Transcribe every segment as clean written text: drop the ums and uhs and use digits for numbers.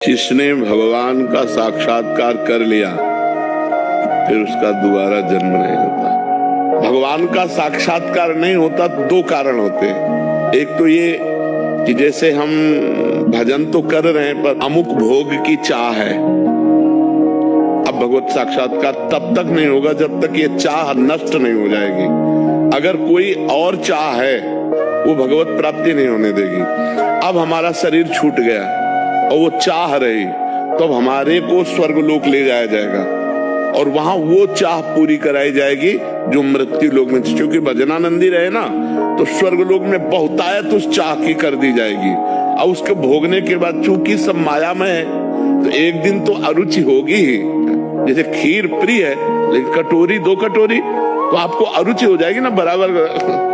जिसने भगवान का साक्षात्कार कर लिया फिर उसका दोबारा जन्म नहीं होता। भगवान का साक्षात्कार नहीं होता, दो कारण होते हैं। एक तो ये कि जैसे हम भजन तो कर रहे हैं पर अमुक भोग की चाह है। अब भगवत साक्षात्कार तब तक नहीं होगा जब तक ये चाह नष्ट नहीं हो जाएगी। अगर कोई और चाह है वो भगवत प्राप्ति नहीं होने देगी। अब हमारा शरीर छूट गया और वो चाह रही तो अब हमारे को स्वर्गलोक ले जाया जाएगा और वहां वो चाह पूरी कराई जाएगी जो मृत्यु लोक में, क्योंकि भजनानंदी रहे ना तो स्वर्गलोक में बहुतायत उस चाह की कर दी जाएगी। और उसके भोगने के बाद चूंकि सब माया में है तो एक दिन तो अरुचि होगी ही। जैसे खीर प्रिय है लेकिन कटोरी दो कटोरी तो आपको अरुचि हो जाएगी ना बराबर।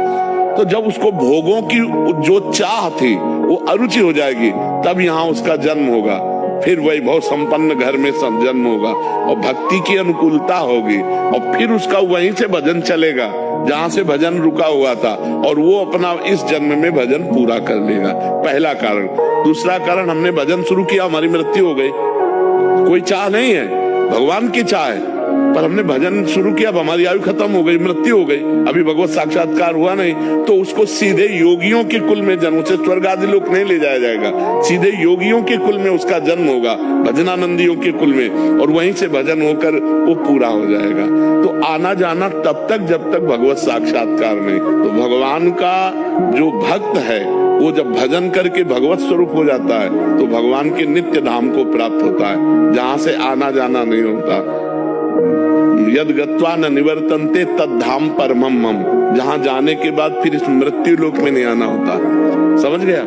तो जब उसको भोगों की जो चाह थी वो अरुचि हो जाएगी तब यहाँ उसका जन्म होगा। फिर वैभव संपन्न घर में सब जन्म होगा और भक्ति की अनुकूलता होगी और फिर उसका वहीं से भजन चलेगा जहां से भजन रुका हुआ था और वो अपना इस जन्म में भजन पूरा कर लेगा। पहला कारण। दूसरा कारण, हमने भजन शुरू किया, हमारी मृत्यु हो गई। कोई चाह नहीं है, भगवान की चाह है, पर हमने भजन शुरू किया, अब हमारी आयु खत्म हो गई, मृत्यु हो गई, अभी भगवत साक्षात्कार हुआ नहीं, तो उसको सीधे योगियों के कुल में जन्म, उसे स्वर्ग आदि लोक नहीं ले जाया जाएगा, सीधे योगियों के कुल में उसका जन्म होगा, भजनानंदियों के कुल में, और वहीं से भजन होकर वो पूरा हो जाएगा। तो आना जाना तब तक जब तक भगवत साक्षात्कार नहीं। तो भगवान का जो भक्त है वो जब भजन करके भगवत स्वरूप हो जाता है तो भगवान के नित्य धाम को प्राप्त होता है जहां से आना जाना नहीं होता। यद गत्वा न निवर्तन्ते तद धाम परमम मम, जहां जाने के बाद फिर इस मृत्यु लोक में नहीं आना होता। समझ गया?